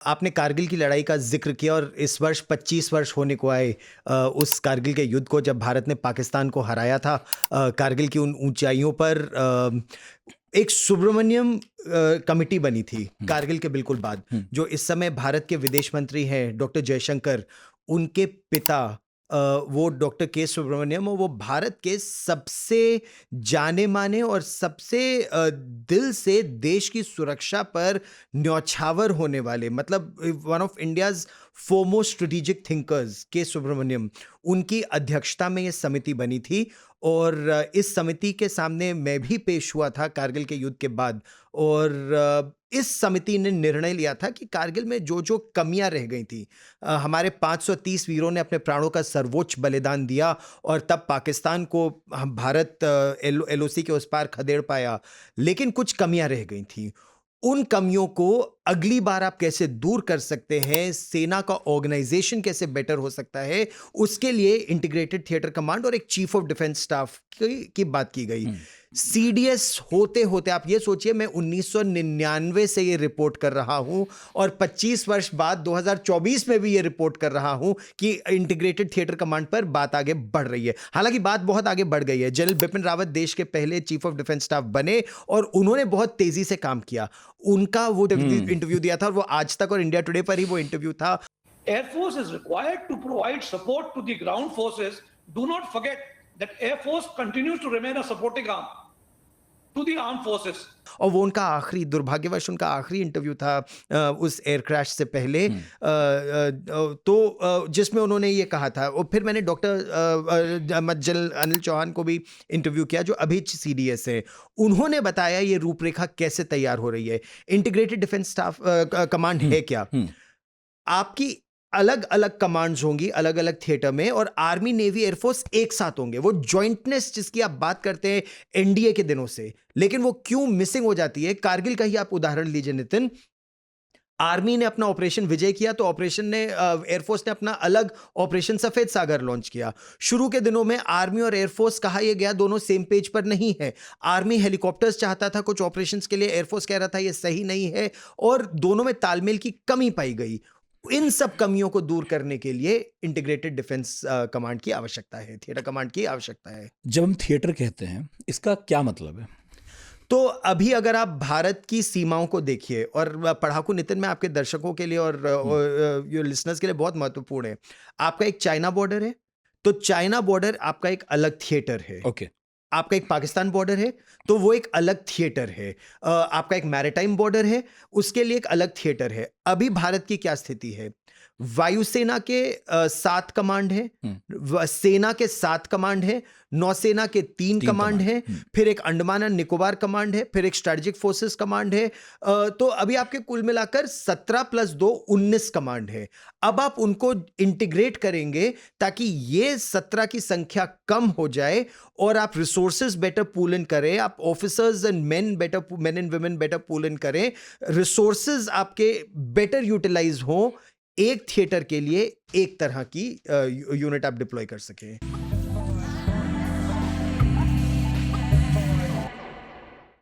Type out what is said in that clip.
आपने कारगिल की लड़ाई का जिक्र किया और इस वर्ष 25 वर्ष होने को आए उस कारगिल के युद्ध को, जब भारत ने पाकिस्तान को हराया था। कारगिल की उन ऊंचाइयों पर एक सुब्रमण्यम कमेटी बनी थी कारगिल के बिल्कुल बाद, जो इस समय भारत के विदेश मंत्री हैं डॉक्टर जयशंकर, उनके पिता वो डॉक्टर के सुब्रमण्यम, और वो भारत के सबसे जाने माने और सबसे दिल से देश की सुरक्षा पर न्यौछावर होने वाले, मतलब one of India's foremost strategic thinkers के सुब्रमण्यम, उनकी अध्यक्षता में ये समिति बनी थी। और इस समिति के सामने मैं भी पेश हुआ था कारगिल के युद्ध के बाद, और इस समिति ने निर्णय लिया था कि कारगिल में जो जो कमियां रह गई थी, हमारे 530 वीरों ने अपने प्राणों का सर्वोच्च बलिदान दिया और तब पाकिस्तान को भारत एलओसी के उस पार खदेड़ पाया, लेकिन कुछ कमियां रह गई थी। उन कमियों को अगली बार आप कैसे दूर कर सकते हैं, सेना का ऑर्गेनाइजेशन कैसे बेटर हो सकता है, उसके लिए इंटीग्रेटेड थिएटर कमांड और एक चीफ ऑफ डिफेंस स्टाफ की बात की गई। सीडीएस होते होते आप ये सोचिए, मैं 1999 से ये रिपोर्ट कर रहा हूं और 25 वर्ष बाद 2024 में भी ये रिपोर्ट कर रहा हूं कि इंटीग्रेटेड थिएटर कमांड पर बात आगे बढ़ रही है। हालांकि बात बहुत आगे बढ़ गई है। जनरल बिपिन रावत देश के पहले चीफ ऑफ डिफेंस स्टाफ बने और उन्होंने बहुत तेजी से काम किया। उनका वो इंटरव्यू दिया था और वो आज तक और इंडिया टुडे पर ही वो इंटरव्यू था। Air force is required to provide support to the ground forces. Do not forget that Air Force continues to remain a supporting arm to the armed forces. और वो उनका आखिरी, दुर्भाग्यवश उनका आखिरी इंटरव्यू था उस एयर क्रैश से पहले, तो जिसमें उन्होंने ये कहा था। और फिर मैंने डॉक्टर जनरल अनिल चौहान को भी इंटरव्यू किया, जो अभी सीडीएस है। उन्होंने बताया ये रूपरेखा कैसे तैयार हो रही है। इंटीग्रेटेड डिफेंस स्टाफ कमांड है क्या? आपकी अलग अलग कमांड्स होंगी अलग अलग थिएटर में, और आर्मी नेवी एयरफोर्स एक साथ होंगे। वो जॉइंटनेस जिसकी आप बात करते हैं एनडीए के दिनों से, लेकिन वो क्यों मिसिंग हो जाती है? कारगिल का ही आप उदाहरण लीजिए नितिन। आर्मी ने अपना ऑपरेशन विजय किया तो ऑपरेशन ने एयरफोर्स ने अपना अलग ऑपरेशन सफेद सागर लॉन्च किया। शुरू के दिनों में आर्मी और एयरफोर्स, कहा यह गया, दोनों सेम पेज पर नहीं है। आर्मी हेलीकॉप्टर्स चाहता था कुछ ऑपरेशंस के लिए, एयरफोर्स कह रहा था यह सही नहीं है, और दोनों में तालमेल की कमी पाई गई। इन सब कमियों को दूर करने के लिए इंटीग्रेटेड डिफेंस कमांड की आवश्यकता है, थिएटर कमांड की आवश्यकता है। जब हम थिएटर कहते हैं, इसका क्या मतलब है? तो अभी अगर आप भारत की सीमाओं को देखिए, और पढ़ाकू नितिन में आपके दर्शकों के लिए और योर लिसनर्स के लिए बहुत महत्वपूर्ण है। आपका एक चाइना बॉर्डर है, तो चाइना बॉर्डर आपका एक अलग थिएटर है। ओके। आपका एक पाकिस्तान बॉर्डर है, तो वो एक अलग थिएटर है। आपका एक मैरीटाइम बॉर्डर है, उसके लिए एक अलग थिएटर है। अभी भारत की क्या स्थिति है? वायुसेना के 7 कमांड है, सेना के 7 कमांड है, नौसेना के 3 कमांड है, फिर एक अंडमान एंड निकोबार कमांड है, फिर एक स्ट्रेटेजिक फोर्सेस कमांड है। तो अभी आपके कुल मिलाकर 17 + 2 19 कमांड है। अब आप उनको इंटीग्रेट करेंगे ताकि ये 17 की संख्या कम हो जाए और आप रिसोर्सेज बेटर पूल इन करें, आप officers and main and women better pool इन करें, रिसोर्सेज आपके बेटर यूटिलाइज हो, एक थिएटर के लिए एक तरह की यूनिट आप डिप्लॉय कर सकें।